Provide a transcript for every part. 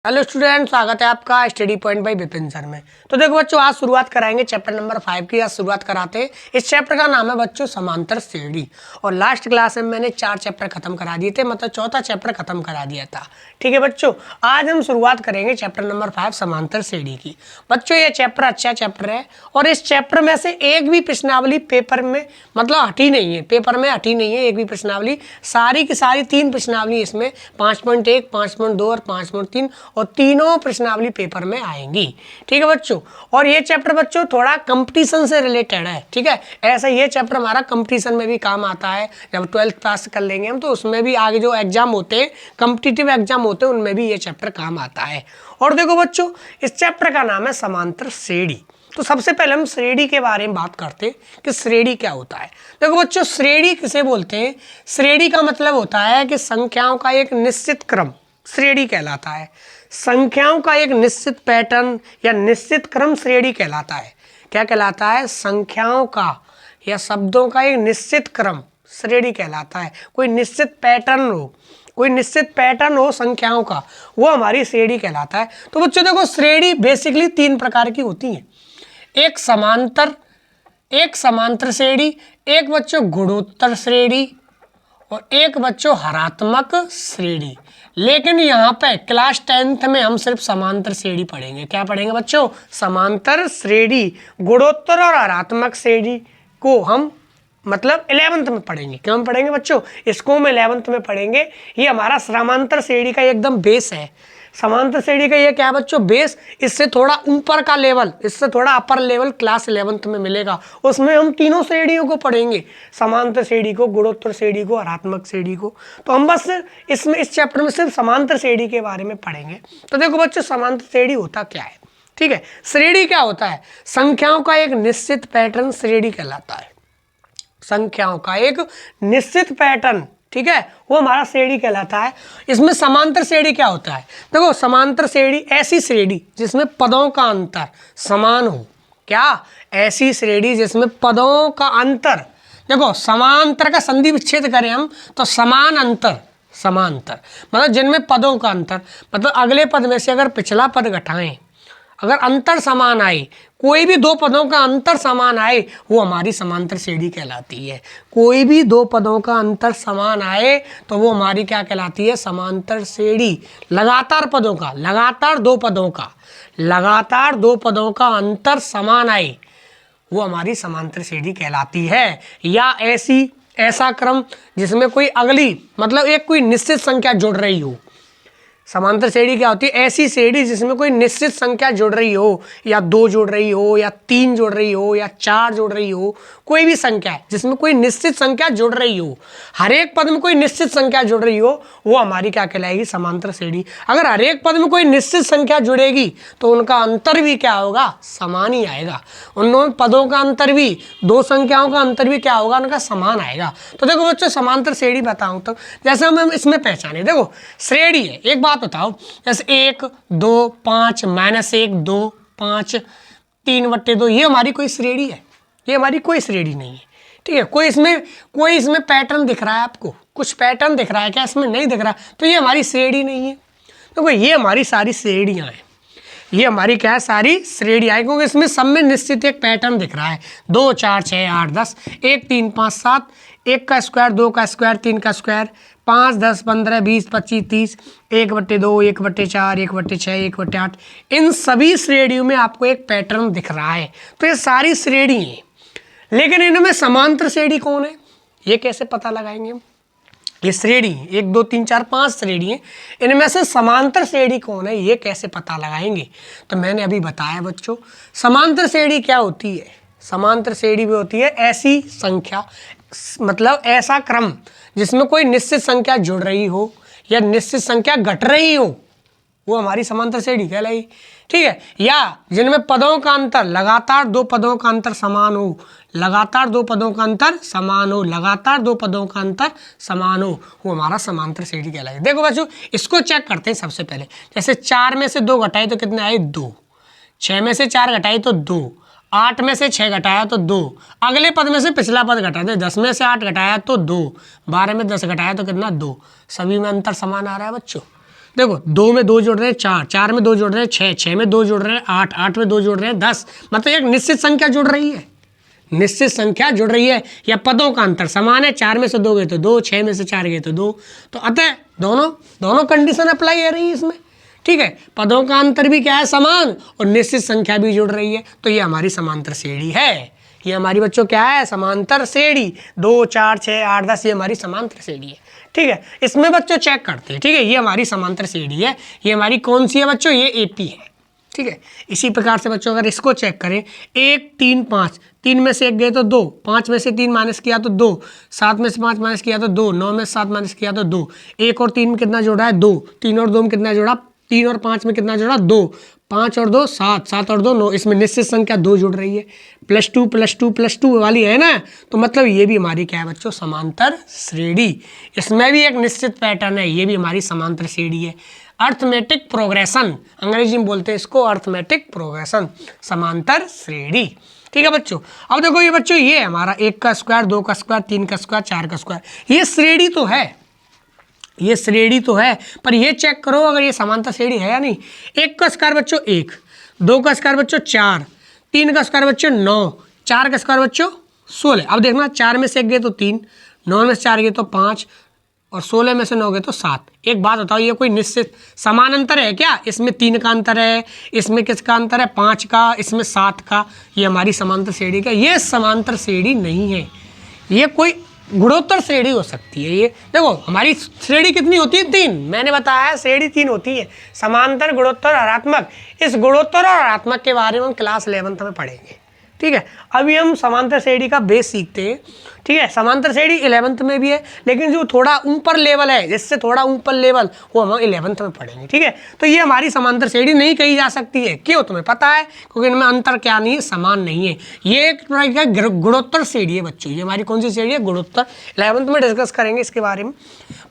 Hello student, स्वागत है आपका study point by Vipin sir में। तो देखो बच्चों, आज शुरुआत कराएंगे चैप्टर नंबर 5 की। आज शुरुआत कराते हैं। इस चैप्टर का नाम है बच्चों समांतर श्रेणी। और लास्ट क्लास में मैंने 4 चैप्टर खत्म करा दिए थे, मतलब चौथा चैप्टर खत्म करा दिया था। ठीक है बच्चों, आज हम शुरुआत करेंगे चैप्टर नंबर 5 समांतर श्रेणी की। बच्चों ये चैप्टर अच्छा चैप्टर है और इस चैप्टर में से एक भी प्रश्नावली पेपर में मतलब हटी नहीं है, पेपर में हटी नहीं है एक भी प्रश्नावली। सारी की सारी 3 प्रश्नावली इसमें 5.1, 5.2 और 5.3 और तीनों प्रश्नावली पेपर में आएंगी। ठीक है बच्चों, और ये चैप्टर बच्चों थोड़ा कंपटीशन से रिलेटेड है। ठीक है, ऐसा ये चैप्टर हमारा कंपटीशन में भी काम आता है। जब 12th पास कर लेंगे हम तो उसमें भी आगे जो एग्जाम होते हैं, कॉम्पिटिटिव एग्जाम होते हैं, उनमें भी ये चैप्टर काम आता है। और देखो बच्चों, इस चैप्टर का नाम है समांतर श्रेणी। तो सबसे पहले हम श्रेणी के बारे में बात करते हैं कि श्रेणी क्या होता है। देखो बच्चों, श्रेणी किसे बोलते हैं? श्रेणी का मतलब होता है कि संख्याओं का एक निश्चित क्रम श्रेणी कहलाता है। संख्याओं का एक निश्चित पैटर्न या निश्चित क्रम श्रेणी कहलाता है। क्या कहलाता है? संख्याओं का या शब्दों का एक निश्चित क्रम श्रेणी कहलाता है। कोई निश्चित पैटर्न हो, कोई निश्चित पैटर्न हो संख्याओं का, वो हमारी श्रेणी कहलाता है। तो बच्चों देखो, श्रेणी बेसिकली 3 प्रकार की होती हैं। एक समांतर श्रेणी, एक बच्चों गुणोत्तर श्रेणी और एक बच्चों हरात्मक श्रेणी। लेकिन यहाँ पे क्लास 10th में हम सिर्फ समांतर श्रेणी पढ़ेंगे। क्या पढ़ेंगे बच्चों? समांतर श्रेणी। गुणोत्तर और हरात्मक श्रेणी को हम मतलब 11th में पढ़ेंगे। क्यों हम पढ़ेंगे बच्चों? इसको हम 11th में पढ़ेंगे। ये हमारा समांतर श्रेणी का एकदम बेस है। समांतर श्रेणी का ये क्या है बच्चों? बेस। इससे थोड़ा ऊपर का लेवल, इससे थोड़ा अपर लेवल क्लास 11th में मिलेगा। उसमें हम तीनों श्रेणियों को पढ़ेंगे, समांतर श्रेणी को, गुणोत्तर श्रेणी को, हरात्मक श्रेणी को। तो हम बस इसमें इस चैप्टर में सिर्फ समांतर श्रेणी के बारे में पढ़ेंगे। तो देखो बच्चों, समांतर श्रेणी होता क्या है? ठीक है, श्रेणी क्या होता है? संख्याओं का एक निश्चित पैटर्न श्रेणी कहलाता है। संख्याओं का एक निश्चित पैटर्न, ठीक है, वो हमारा श्रेणी कहलाता है। इसमें समांतर श्रेणी क्या होता है? देखो, समांतर श्रेणी ऐसी श्रेणी जिसमें पदों का अंतर समान हो। क्या? ऐसी श्रेणी जिसमें पदों का अंतर, देखो समांतर का संधि विच्छेद करें हम तो समान अंतर, समांतर मतलब जिनमें पदों का अंतर, मतलब अगले पद में से अगर पिछला पद घटाएं, अगर अंतर समान आए, कोई भी 2 पदों का अंतर समान आए, वो हमारी समांतर श्रेणी कहलाती है। कोई भी 2 पदों का अंतर समान आए तो वो हमारी क्या कहलाती है? समांतर श्रेणी। लगातार पदों का, लगातार 2 पदों का, लगातार 2 पदों का अंतर समान आए, वो हमारी समांतर श्रेणी कहलाती है। या ऐसा क्रम जिसमें कोई अगली मतलब एक कोई निश्चित संख्या जुड़ रही हो। समांतर श्रेणी क्या होती है? ऐसी श्रेणी जिसमें कोई निश्चित संख्या जुड़ रही हो, या 2 जुड़ रही हो, या 3 जुड़ रही हो, या 4 जुड़ रही हो। कोई भी संख्या है जिसमें कोई निश्चित संख्या जुड़ रही हो, हर एक पद में कोई निश्चित संख्या जुड़ रही हो, वो हमारी क्या कहलाएगी? समांतर श्रेणी। अगर हर एक पद में कोई निश्चित संख्या जुड़ेगी तो उनका अंतर भी क्या होगा? समान ही आएगा। उन दोनों पदों का अंतर भी, 2 संख्याओं का अंतर भी क्या होगा? उनका समान आएगा। तो देखो बच्चों, समांतर श्रेणी बताऊं तो जैसे हम इसमें पहचाने, देखो श्रेणी है, एक बात बताओ, जैसे 1, 2, 5, -1, 2, 5, 3/2, ये हमारी कोई श्रेणी है? ये हमारी कोई श्रेणी नहीं है। ठीक है, कोई इसमें पैटर्न दिख रहा है आपको? कुछ पैटर्न दिख रहा है क्या? इसमें नहीं दिख रहा, तो ये हमारी श्रेणी नहीं है। तो ये हमारी सारी श्रेणियां हैं। ये हमारी क्या है? सारी श्रेणियां हैं, क्योंकि इसमें सब में निश्चित एक पैटर्न दिख रहा है। 2, 4, 6, 8, 10, 1, 3, 5, 7, 1 का स्क्वायर, 2 का स्क्वायर, 3 का स्क्वायर, 5, 10, 15, 20, 25, 30, 1/2, 1/4, 1/6, 1/8। इन सभी श्रेणियों में आपको एक पैटर्न दिख रहा है। तो ये सारी श्रेणी है, लेकिन इनमें समांतर श्रेणी कौन है? ये कैसे पता लगाएंगे हम? ये श्रेणी 1, 2, 3, 4, 5 श्रेणी है, इनमें से समांतर श्रेणी कौन है, ये कैसे पता लगाएंगे? तो मैंने अभी बताया बच्चों, समांतर श्रेणी क्या होती है? समांतर श्रेणी भी होती है ऐसी संख्या, मतलब ऐसा क्रम जिसमें कोई निश्चित संख्या जुड़ रही हो या निश्चित संख्या घट रही हो, वो हमारी समांतर श्रेणी कहलाई। ठीक है, या जिनमें पदों का अंतर, लगातार 2 पदों का अंतर समान हो, लगातार 2 पदों का अंतर समान हो, लगातार 2 पदों का अंतर समान हो, वो हमारा समांतर श्रेणी कहलाई। देखो बच्चों, इसको चेक करते हैं सबसे पहले। जैसे 4 में से 2 घटाए तो कितने आए? 2। 6 में से 4 घटाए तो 2। 8 में से 6 घटाया तो 2। अगले पद में से पिछला पद घटा दे। 10 में से 8 घटाया तो 2। 12 में 10 घटाया तो कितना? 2। सभी में अंतर समान आ रहा है बच्चों। देखो 2 में 2 जोड़ रहे हैं 4, 4 में 2 जोड़ रहे हैं 6, 6 में 2 जोड़ रहे हैं 8, 8 में 2 जोड़ रहे हैं 10, मतलब एक निश्चित संख्या जुड़ रही है, निश्चित संख्या जुड़ रही है। या पदों का अंतर समान है, 4 में से 2 गए तो 2, 6 में से 4 गए तो 2, तो अतः दोनों कंडीशन अप्लाई हो रही है इसमें, ठीक है। पदों का अंतर भी क्या है, समान, और निश्चित संख्या भी जुड़ रही है, तो ये हमारी समांतर श्रेणी है। ये हमारी बच्चों क्या है, समांतर श्रेणी। 2, 4, 6, 8, 10 ये हमारी समांतर श्रेणी है, ठीक है। इसमें बच्चों चेक करते हैं, ठीक है, ये हमारी समांतर श्रेणी है। ये हमारी कौन सी है बच्चों, ये एपी है, ठीक है। इसी प्रकार से बच्चों अगर इसको चेक करें, 1, 3, 5, 3 में से 1 गए तो 2, 5 में से 3 माइनस किया तो 2, 7 में से 5 माइनस किया तो 2, 9 में से 7 माइनस किया तो 2, 1 और 3 में कितना जोड़ा है 2, 3 और 2 में कितना जोड़ा, 3 और 5 में कितना जोड़ा 2, 5 और 2 7, 7 और 2 9, इसमें निश्चित संख्या 2 जुड़ रही है, +2 +2 +2 वाली है ना, तो मतलब ये भी हमारी क्या है बच्चों, समांतर श्रेणी। इसमें भी एक निश्चित पैटर्न है, ये भी हमारी समांतर श्रेणी है। अर्थमेटिक प्रोग्रेशन, अंग्रेजी में बोलते हैं इसको अर्थमेटिक प्रोग्रेशन, समांतर श्रेणी, ठीक है बच्चों। अब देखो ये बच्चों, ये हमारा 1 का स्क्वायर, 2 का स्क्वायर, 3 का स्क्वायर, 4 का स्क्वायर, ये श्रेणी तो है, ये श्रेणी तो है, पर ये चेक करो अगर ये समांतर श्रेणी है या नहीं। 1 का स्क्वायर बच्चों 1, 2 का स्क्वायर बच्चों 4, 3 का स्क्वायर बच्चों 9, 4 का स्क्वायर बच्चों 16। अब देखना 4 में से 1 गए तो 3, 9 में से 4 गए तो 5, और 16 में से 9 गए तो 7। एक बात बताओ, ये कोई निश्चित समान अंतर है क्या? इसमें 3 का अंतर है, इसमें किसका अंतर है 5 का, इसमें 7 का। ये हमारी समांतर श्रेणी का, ये समांतर श्रेणी नहीं है, ये कोई गुणोत्तर श्रेणी हो सकती है। ये देखो हमारी श्रेणी कितनी होती है, 3, मैंने बताया श्रेणी 3 होती है, समांतर, गुणोत्तर, हरात्मक। इस गुणोत्तर और हरात्मक के बारे में हम क्लास 11th में पढ़ेंगे, ठीक है। अभी हम समांतर श्रेणी का बेस सीखते हैं, ठीक है। समांतर श्रेणी 11th में भी है, लेकिन जो थोड़ा ऊपर लेवल है, जिससे थोड़ा ऊपर लेवल, वो हम 11th में पढ़ेंगे, ठीक है। तो ये हमारी समांतर श्रेणी नहीं कही जा सकती है, क्यों तुम्हें पता है? क्योंकि इनमें अंतर क्या नहीं है, समान नहीं है। ये एक गुणोत्तर श्रेणी है बच्चों, ये हमारी कौन सी श्रेणी है, गुणोत्तर। 11th में डिस्कस करेंगे इसके बारे में।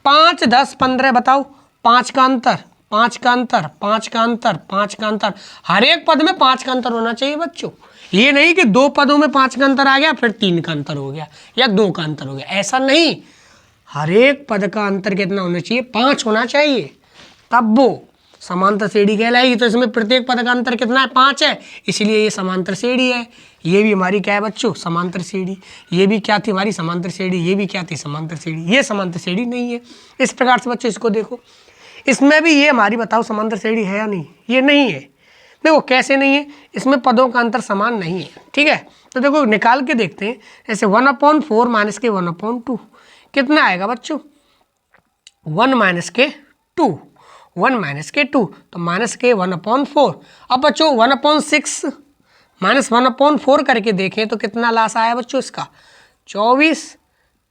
5, 10, 15 बताओ, 5 का अंतर, 5 का अंतर, 5 का अंतर, 5 का अंतर, हर एक पद में 5 का अंतर होना चाहिए बच्चों। ये नहीं कि 2 पदों में 5 का अंतर आ गया फिर 3 का अंतर हो गया या 2 का अंतर हो गया, ऐसा नहीं। हर एक पद का अंतर कितना होना चाहिए, 5 होना चाहिए, तब वो समांतर श्रेणी कहलाएगी। तो इसमें प्रत्येक पद का अंतर कितना है, 5 है, इसलिए ये समांतर श्रेणी है। ये भी हमारी क्या है बच्चों, समांतर श्रेणी। ये भी क्या थी हमारी समांतर श्रेणी, ये भी क्या थी समांतर श्रेणी। ये समांतर श्रेणी नहीं है। इस प्रकार से बच्चों इसको देखो, इसमें भी ये हमारी बताओ समांतर श्रेणी है या नहीं, ये नहीं है। देखो कैसे नहीं है, इसमें पदों का अंतर समान नहीं है, ठीक है। तो देखो निकाल के देखते हैं, ऐसे 1/4 माइनस के 1/2 कितना आएगा बच्चों, 1 माइनस के 2, 1 माइनस के 2, तो माइनस के 1/4। अब बच्चों 1/6 माइनस 1/4 करके देखें तो कितना लास आया बच्चों इसका, 24,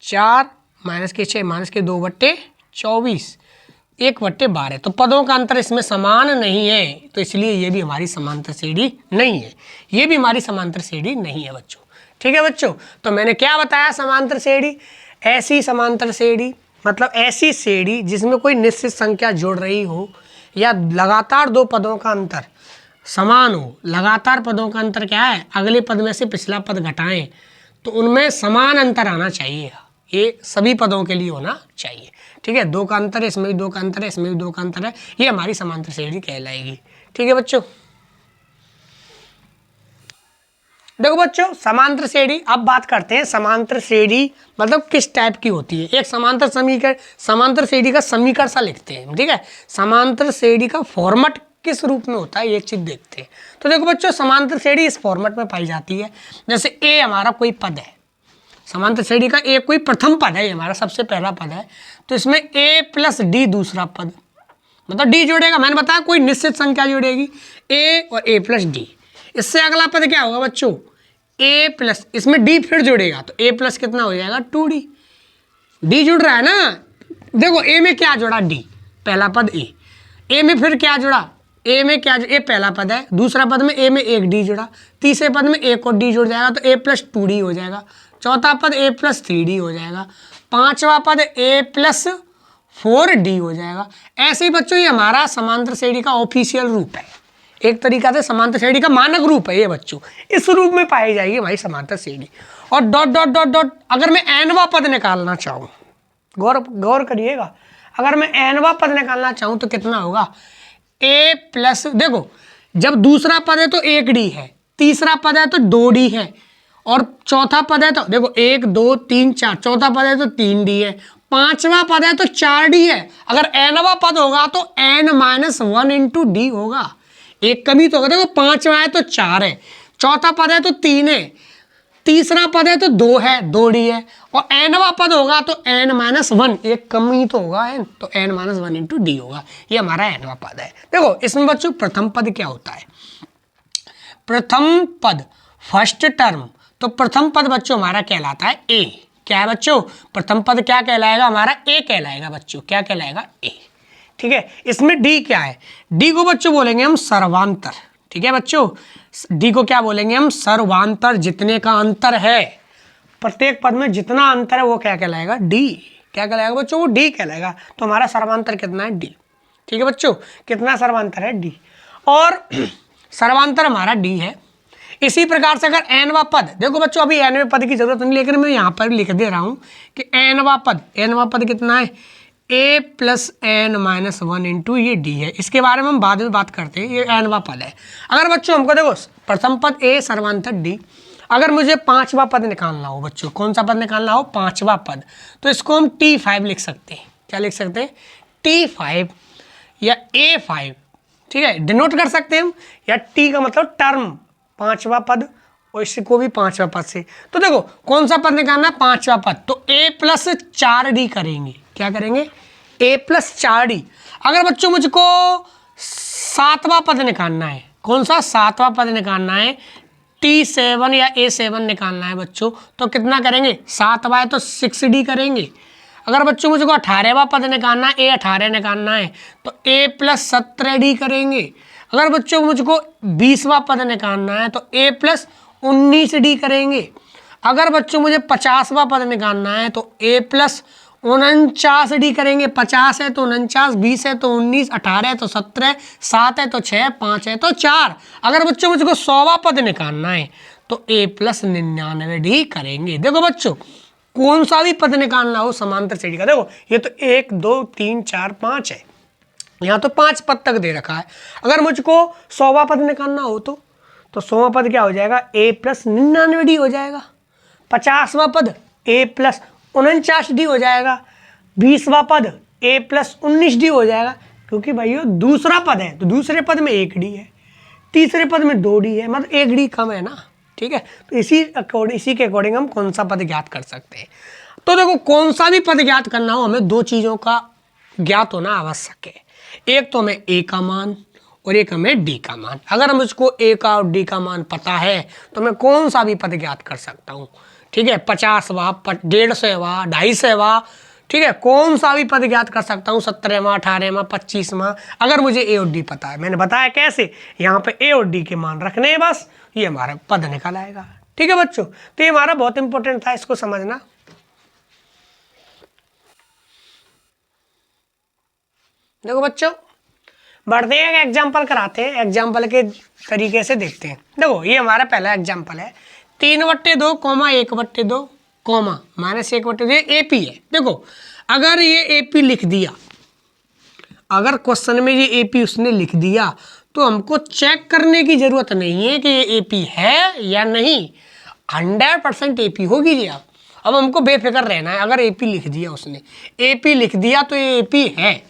4 माइनस के 6 माइनस के 2/24, 1/12। तो पदों का अंतर इसमें समान नहीं है, तो इसलिए ये भी हमारी समांतर श्रेणी नहीं है, ये भी हमारी समांतर श्रेणी नहीं है बच्चों, ठीक है बच्चों। तो मैंने क्या बताया, समांतर श्रेणी ऐसी समांतर श्रेणी, मतलब ऐसी श्रेणी जिसमें कोई निश्चित संख्या जुड़ रही हो या लगातार 2 पदों का अंतर समान हो। लगातार पदों का अंतर क्या है, अगले पद में से पिछला पद घटाएं तो उनमें समान अंतर आना चाहिए, ये सभी पदों के लिए होना चाहिए, ठीक है। 2 का अंतर है, इसमें भी 2 का अंतर है, इसमें भी 2 का अंतर है, ये हमारी समांतर श्रेणी कहलाएगी, ठीक है बच्चों। देखो बच्चों समांतर श्रेणी, अब बात करते हैं समांतर श्रेणी मतलब किस टाइप की होती है। एक समांतर समीकरण, समांतर श्रेणी का समीकरण सा लिखते हैं, ठीक है। समांतर श्रेणी का फॉर्मेट किस रूप में होता है, ये चीज देखते हैं। तो देखो बच्चों समांतर श्रेणी इस फॉर्मेट में पाई जाती है, जैसे ए हमारा कोई पद है, समांतर श्रेणी का ए कोई प्रथम पद है, ये हमारा सबसे पहला पद है, तो इसमें a + d दूसरा पद, मतलब d जोड़ेगा, मैंने बताया कोई निश्चित संख्या जोड़ेगी, a और a + d। इससे अगला पद क्या होगा बच्चों, a+, इसमें d फिर जोड़ेगा तो a+ कितना हो जाएगा 2d, d जुड़ रहा है ना। देखो a में क्या जोड़ा, d, पहला पद a में फिर क्या जुड़ा, a में क्या, a पहला पद है, दूसरा पद में a में 1 d जुड़ा, तीसरे पद में 1 और d जुड़ जाएगा तो a + 2d हो जाएगा, चौथा पद a + 3d हो जाएगा, पांचवा पद a + 4d हो जाएगा। ऐसे ही बच्चों ये हमारा समांतर श्रेणी का ऑफिशियल रूप है, एक तरीका से समांतर श्रेणी का मानक रूप है ये बच्चों, इस रूप में पाई जाएगी हमारी समांतर श्रेणी। और डॉट डॉट डॉट डॉट, अगर मैं nवां पद निकालना चाहूँ, गौर करिएगा, अगर मैं nवां पद निकालना चाहूँ तो कितना होगा, a प्लस, देखो जब दूसरा पद है तो 1d है, तीसरा पद है तो 2d है, और चौथा पद है तो देखो 1 2 3 4, चौथा पद है तो 3d है, पांचवा पद है तो 4d है। अगर nवां पद होगा तो n-1 इंटू डी होगा, एक कमी तो होगा। देखो पांचवा है तो 4 है, चौथा पद है तो 3 है, तीसरा पद है तो 2 है, 2d है, और nवां पद होगा तो n-1, एक कमी तो होगा n, तो n-1 इंटू डी होगा। ये हमारा nवां पद है। देखो इसमें बच्चों प्रथम पद क्या होता है, प्रथम पद फर्स्ट टर्म, तो प्रथम पद बच्चों हमारा कहलाता है ए। क्या है बच्चों, प्रथम पद क्या कहलाएगा हमारा, ए कहलाएगा बच्चों, क्या कहलाएगा, ए। ठीक है, इसमें डी क्या है, डी को बच्चों बोलेंगे हम सर्वांतर। ठीक है बच्चों, डी को क्या बोलेंगे हम, सर्वांतर। जितने का अंतर है, प्रत्येक पद में जितना अंतर है वो क्या कहलाएगा, डी। क्या कहलाएगा बच्चों, वो डी कहलाएगा। तो हमारा सर्वांतर कितना है, डी। ठीक है बच्चों, कितना सर्वांतर है, डी, और सर्वांतर हमारा डी है। इसी प्रकार से अगर nवां पद, देखो बच्चों अभी nवें पद की जरूरत नहीं, लेकिन मैं यहाँ पर लिख दे रहा हूँ कि nवां पद कितना है, a प्लस n-1 इंटू ये d है। इसके बारे में हम बाद में बात करते हैं, ये nवां पद है। अगर बच्चों हमको देखो प्रथम पद a सर्वांतर d, अगर मुझे पांचवा पद निकालना हो बच्चों, कौन सा पद निकालना हो, पांचवा पद, तो इसको हम t5 लिख सकते हैं। क्या लिख सकते हैं, t5 या a5। ठीक है, डिनोट कर सकते हैं हम, या t का मतलब टर्म, पांचवा पद, और इसको भी पांचवा पद से। तो देखो कौन सा पद निकालना है, पांचवा पद, तो a प्लस 4d करेंगे। क्या करेंगे, a प्लस 4d। अगर बच्चों मुझको सातवां पद निकालना है, कौन सा, सातवां पद निकालना है, t7 या a7 निकालना है बच्चों, तो कितना करेंगे, सातवां है तो 6d करेंगे। अगर बच्चों मुझको 18वां पद निकालना है, a18 निकालना है, तो a प्लस 17d करेंगे। अगर बच्चों मुझको 20वां पद निकालना है तो a प्लस 19d करेंगे। अगर बच्चों मुझे 50वां पद निकालना है तो a प्लस 49d करेंगे। 50 है तो 49, 20 है तो 19, 18 है तो 17, 7 है तो 6, 5 है तो 4। अगर बच्चों मुझको 100वां पद निकालना है तो a प्लस 99d करेंगे। देखो बच्चों कौन सा भी पद निकालना हो समांतर श्रेणी का, देखो ये तो 1 2 3 4 5 है, यहाँ तो 5 पद तक दे रखा है। अगर मुझको 100वां पद निकालना हो तो 100वां पद क्या हो जाएगा, a प्लस 99d हो जाएगा। 50वां पद a प्लस 49d हो जाएगा। 20वां पद a प्लस 19d हो जाएगा, क्योंकि भाइयों दूसरा पद है तो दूसरे पद में 1d है, तीसरे पद में 2d है, मतलब 1d कम है ना। ठीक है, तो इसी के अकॉर्डिंग हम कौन सा पद ज्ञात कर सकते हैं। तो देखो कौन सा भी पद ज्ञात करना हो हमें दो चीज़ों का ज्ञात होना आवश्यक है, एक तो हमें a का मान और एक हमें d का मान। अगर मुझको a का और d का मान पता है तो मैं कौन सा भी पद ज्ञात कर सकता हूँ। ठीक है, 50वां, 150वां, 250वां, ठीक है, कौन सा भी पद ज्ञात कर सकता हूँ, 17वां, 18वां, 25वां, अगर मुझे a और d पता है। मैंने बताया कैसे, यहाँ पे a और d के मान रखने हैं, बस ये हमारा पद निकल आएगा। ठीक है बच्चों, तो ये हमारा बहुत इंपॉर्टेंट था, इसको समझना। देखो बच्चों बढ़ते हैं, एग्जाम्पल कराते हैं, एग्जाम्पल के तरीके से देखते हैं। देखो ये हमारा पहला एग्जाम्पल है, 3/2 कॉमा 1/2 कॉमा -1/2 AP है। देखो अगर ये AP लिख दिया, अगर क्वेश्चन में ये AP उसने लिख दिया तो हमको चेक करने की जरूरत नहीं है कि ये AP है या नहीं, 100% AP होगी जी। अब हमको बेफिक्र रहना है, अगर AP लिख दिया उसने, AP लिख दिया तो ये AP है,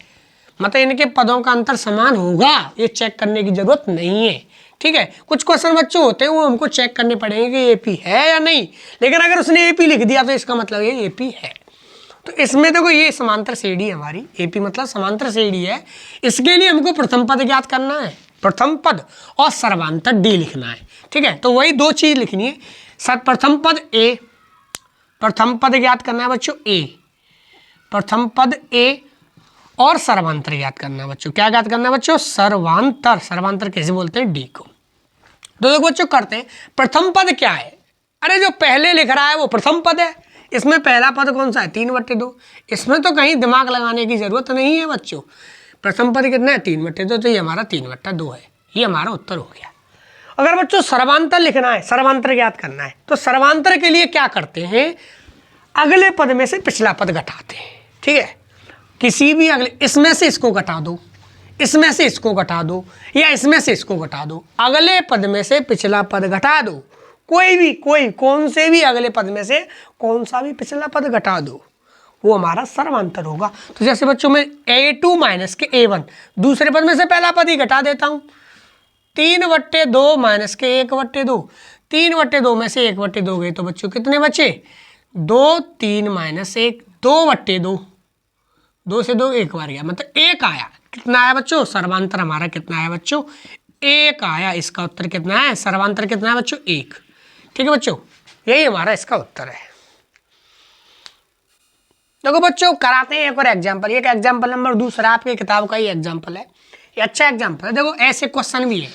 मतलब इनके पदों का अंतर समान होगा, ये चेक करने की जरूरत नहीं है। ठीक है, कुछ क्वेश्चन बच्चों होते हैं वो हमको चेक करने पड़ेंगे कि AP है या नहीं, लेकिन अगर उसने AP लिख दिया तो इसका मतलब ये AP है। तो इसमें देखो ये समांतर श्रेणी है हमारी, AP मतलब समांतर श्रेणी है। इसके लिए हमको प्रथम पद ज्ञात करना है, प्रथम पद और सर्वांतर D लिखना है। ठीक है, तो वही दो चीज लिखनी है, प्रथम पद A, प्रथम पद ज्ञात करना है बच्चों A, प्रथम पद A और सर्वांतर ज्ञात करना है बच्चों। क्या ज्ञात करना है बच्चों, सर्वांतर। सर्वांतर कैसे बोलते हैं, D को। तो देखो बच्चों करते हैं, प्रथम पद क्या है, अरे जो पहले लिख रहा है वो प्रथम पद है। इसमें पहला पद कौन सा है, 3/2। इसमें तो कहीं दिमाग लगाने की जरूरत नहीं है बच्चों। प्रथम पद कितना है, 3/2, तो ये हमारा 3/2 है, ये हमारा उत्तर हो गया। अगर बच्चों सर्वांतर लिखना है, सर्वांतर ज्ञात करना है, तो सर्वांतर के लिए क्या करते हैं, अगले पद में से पिछला पद घटाते हैं। ठीक है, किसी भी अगले, इसमें से इसको घटा दो, इसमें से इसको घटा दो, या इसमें से इसको घटा दो, अगले पद में से पिछला पद घटा दो, कोई भी, कोई कौन से भी अगले पद में से कौन सा भी पिछला पद घटा दो, वो हमारा सर्वांतर होगा। तो जैसे बच्चों में a2 माइनस के a1, दूसरे पद में से पहला पद ही घटा देता हूं, 3/2 माइनस के 1/2, 3/2 में से 1/2 गए तो बच्चों कितने बचे, 2, 3 माइनस 1, 2/2, 2 से 2 एक बार गया, मतलब 1 आया। कितना आया बच्चों, सर्वांतर हमारा कितना आया बच्चों, 1 आया। इसका उत्तर कितना है, सर्वांतर कितना है बच्चों, 1। ठीक है बच्चों, यही हमारा इसका उत्तर है। देखो बच्चों कराते हैं एक और एग्जाम्पल, एक एग्जाम्पल नंबर दूसरा आपके किताब का ही एग्जाम्पल है, ये अच्छा एग्जाम्पल है। देखो ऐसे क्वेश्चन भी है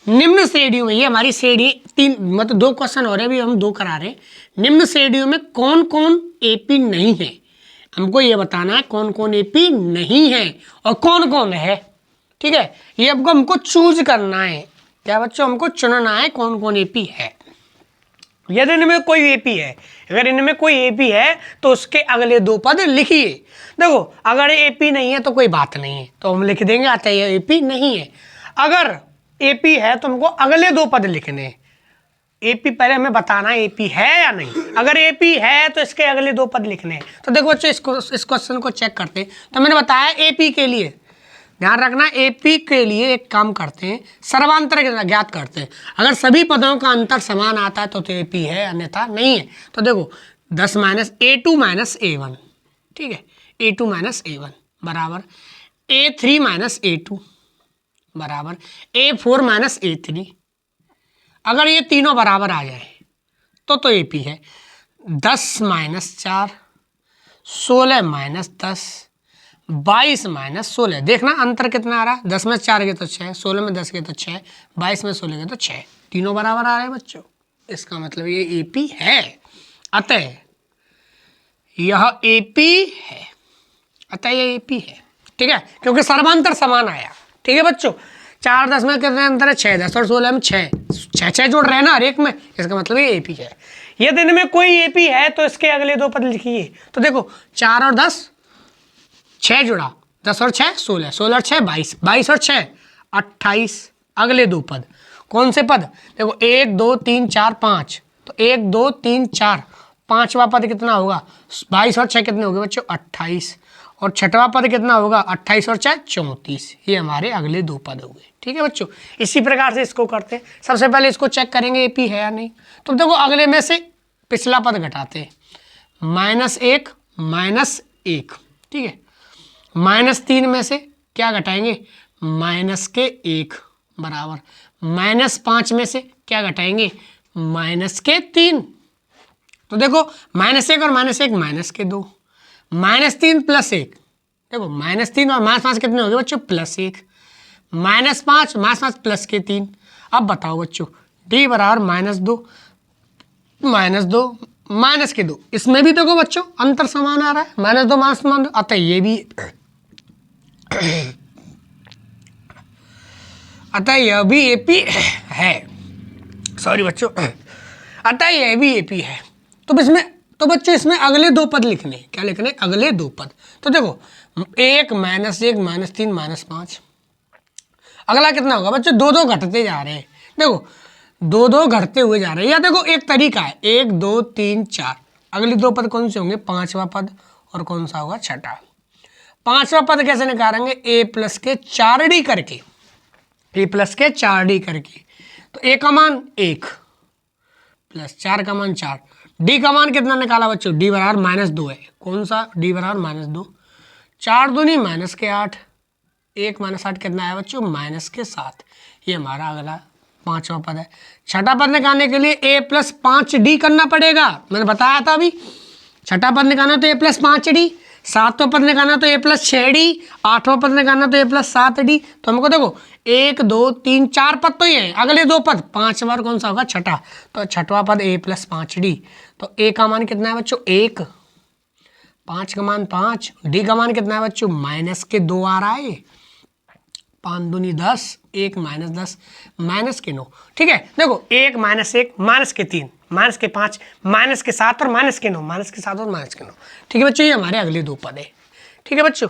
निम्न श्रेणियों में, ये हमारी श्रेणी 3 मतलब 2 क्वेश्चन हो रहे हैं, अभी हम 2 करा रहे हैं। निम्न श्रेणियों में कौन कौन एपी नहीं है, हमको ये बताना है कौन कौन एपी नहीं है और कौन कौन है। ठीक है, ये हमको चूज करना है, क्या बच्चों, हमको चुनना है कौन कौन एपी है। यदि इनमें कोई एपी है, अगर इनमें कोई एपी है तो उसके अगले 2 पद लिखिए। देखो अगर एपी नहीं है तो कोई बात नहीं है, तो हम लिख देंगे आता है ये एपी नहीं है। अगर एपी है तो हमको अगले 2 पद लिखने हैं। एपी पहले हमें बताना है एपी है या नहीं, अगर एपी है तो इसके अगले 2 पद लिखने हैं। तो देखो बच्चों इस क्वेश्चन को चेक करते हैं। तो मैंने बताया एपी के लिए ध्यान रखना, एपी के लिए एक काम करते हैं, सर्वांतर ज्ञात करते हैं। अगर सभी पदों का अंतर समान आता है तो एपी है, अन्यथा नहीं है। तो देखो 10 माइनस a2 माइनस a1, ठीक है, a2 माइनस a1 बराबर a3 माइनस a2 बराबर a4 माइनस a3। अगर ये तीनों बराबर आ जाए तो एपी है। 10 माइनस 4, 16 माइनस 10, 22 माइनस 16। देखना अंतर कितना आ रहा है, 10 में 4 के तो 6, 16 में 10 के तो 6, 22 में 16 के तो 6, तीनों बराबर आ रहे हैं बच्चों। इसका मतलब ये एपी है, अतः यह एपी है, अतः ये एपी है। ठीक है, क्योंकि सर्वांतर समान आया। ठीक है बच्चों, 4 10 में कितने अंतर है, 6 10 और 16 में 6 जोड़ रहे हैं ना हर एक में, इसका मतलब ये एपी है। यदि इनमें कोई एपी है तो इसके अगले 2 पद लिखिए। तो देखो 4 और 10, 6 जुड़ा, 10 और 6 16, 16 और 6 22, 22 और 6 28। अगले 2 पद कौन से पद, देखो 1 2 3 4 5, तो 1 2 3 4, पांचवा पद कितना होगा, 22 और 6 कितने हो गए बच्चों, 28, और छठवां पद कितना होगा, 28 और 6 34। ये हमारे अगले 2 पद हो गए। ठीक है बच्चों, इसी प्रकार से इसको करते हैं। सबसे पहले इसको चेक करेंगे एपी है या नहीं। तो देखो अगले में से पिछला पद घटाते हैं, -1 -1, ठीक है, -3 में से क्या घटाएंगे, -1 बराबर, -5 में से क्या घटाएंगे, -3। तो देखो -1 और -1 -2, -3 + 1, देखो -3 और -5 कितने हो गए बच्चों, +1, -5 -5 + 3। अब बताओ बच्चों d बराबर -2 -2 इसमें भी देखो बच्चों अंतर समान आ रहा है, -2 -2, अतः ये भी अतः यह भी एपी है। सॉरी बच्चों, अतः यह भी एपी है। तो बच्चों इसमें अगले 2 पद लिखने, क्या लिखने, अगले 2 पद। तो देखो 1 -1 -3 -5, अगला कितना होगा बच्चों, 2 घटते जा रहे हैं। देखो 2 घटते हुए जा रहे हैं। या देखो एक तरीका है, 1 2 3 4, अगले 2 पद कौन से होंगे, 5वां पद और कौन सा होगा, छठा। 5वां पद कैसे निकालेंगे, a+ के 4d करके, a+ के 4d करके। तो a का मान 1 + 4 का मान 4, d का मान कितना निकाला बच्चों, d बराबर -2 है। कौन सा, d बराबर -2, 4 दूनी -8, 1 -8 कितना है बच्चों, -7। ये हमारा अगला 5वां पद है। छठा पद निकालने के लिए a + 5d करना पड़ेगा, मैंने बताया था अभी। छठा पद निकालना तो a + 5d, 7वां पद निकालना तो a + 6d, 8वां पद निकालना तो a + 7d। तो हमको देखो 1 2 3 4 पद तो ये है, अगले 2 पद 5 बार कौन सा होगा, छठा। तो छठवां पद a + 5d। तो a का मान कितना है बच्चों, 1, 5 का मान 5, d का मान कितना है बच्चों, -2 आ रहा है, 5 दूनी 10, 1 -10 -9। ठीक है, देखो 1 -1 -3 -5 -7 और -9, -7 और -9। ठीक है बच्चों, ये हमारे अगले 2 पद है। ठीक है। ठीक है बच्चों।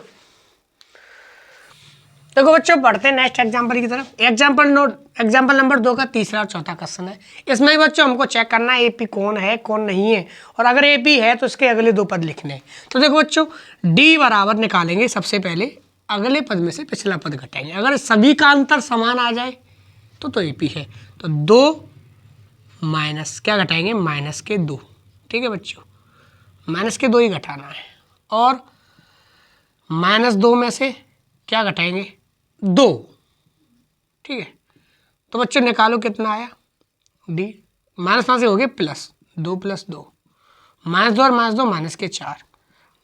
देखो बच्चों पढ़ते हैं नेक्स्ट एग्जाम्पल की तरफ। एग्जाम्पल नंबर 2 का तीसरा और चौथा क्वेश्चन है। इसमें भी बच्चों हमको चेक करना है एपी कौन है कौन नहीं है, और अगर एपी है तो इसके अगले 2 पद लिखने हैं। तो देखो बच्चों डी बराबर निकालेंगे, सबसे पहले अगले पद में से पिछला पद घटाएंगे। अगर सभी का अंतर समान आ जाए तो एपी है। तो 2 माइनस क्या घटाएंगे, माइनस के 2। ठीक है बच्चों, माइनस के 2 ही घटाना है। और माइनस 2 में से क्या घटाएंगे, 2। ठीक है, तो बच्चों निकालो कितना आया, डी माइनस से हो गए प्लस 2 + 2, -2 और -2 माइनस के 4।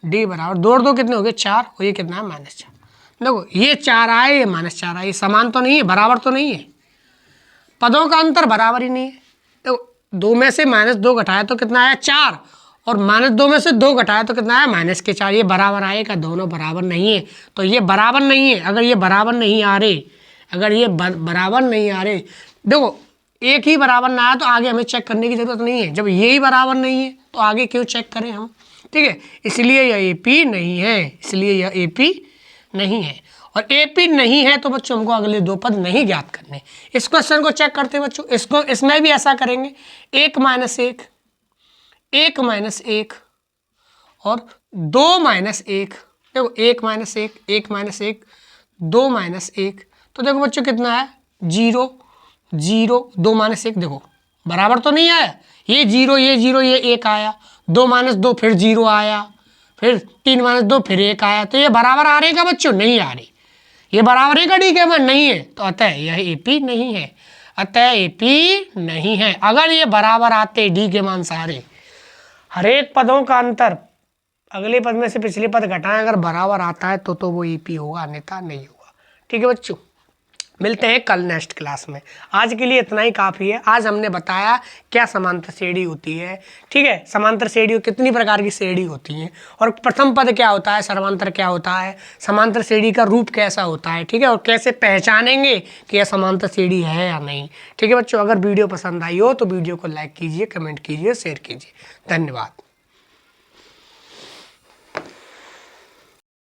डी बराबर 2 और 2 कितने हो गए 4, और ये कितना है -4। देखो ये 4 आए, ये -4 आए, समान तो नहीं है, बराबर तो नहीं है, पदों का अंतर बराबर ही नहीं है। तो 2 में से -2 घटाया तो कितना आया 4, और -2 में से 2 घटाया तो कितना आया -4। ये बराबर आएगा, दोनों बराबर नहीं है, तो ये बराबर नहीं है। अगर ये बराबर नहीं आ रहे, बराबर नहीं आ रहे, देखो एक ही बराबर ना आया तो आगे हमें चेक करने की जरूरत नहीं है। जब ये ही बराबर नहीं है तो आगे क्यों चेक करें हम। ठीक है, इसलिए यह एपी नहीं है, इसलिए यह एपी नहीं है। और एपी नहीं है तो बच्चों हमको अगले 2 पद नहीं ज्ञात करने। इस क्वेश्चन को चेक करते हैं बच्चों, इसमें भी ऐसा करेंगे, 1 - 1, 1 - 1 और 2 - 1। देखो 1 - 1, 1 - 1, 2 - 1, तो देखो बच्चों कितना है 0 0, 2 - 1, देखो बराबर तो नहीं आया, ये 0 ये 0 ये 1 आया, 2 - 2 फिर 0 आया, फिर 3 - 2 फिर 1 आया, तो ये बराबर आ रहे का बच्चों, नहीं आ रही। ये बराबर है का डी के मान नहीं है, तो अतः यह एपी नहीं है, अतः एपी नहीं है। अगर ये बराबर आते डी के मान सारे, हर एक पदों का अंतर अगले पद में से पिछले पद घटाएं, अगर बराबर आता है तो वो ईपी होगा, अन्यथा नहीं होगा। ठीक है बच्चों, मिलते हैं कल नेक्स्ट क्लास में। आज के लिए इतना ही काफ़ी है। आज हमने बताया क्या समांतर श्रेणी होती है। ठीक है, समांतर श्रेणी कितनी प्रकार की श्रेणी होती हैं, और प्रथम पद क्या होता है, समांतर क्या होता है, समांतर श्रेणी का रूप कैसा होता है। ठीक है, और कैसे पहचानेंगे कि यह समांतर श्रेणी है या नहीं। ठीक है बच्चों, अगर वीडियो पसंद आई हो तो वीडियो को लाइक कीजिए, कमेंट कीजिए, शेयर कीजिए। धन्यवाद।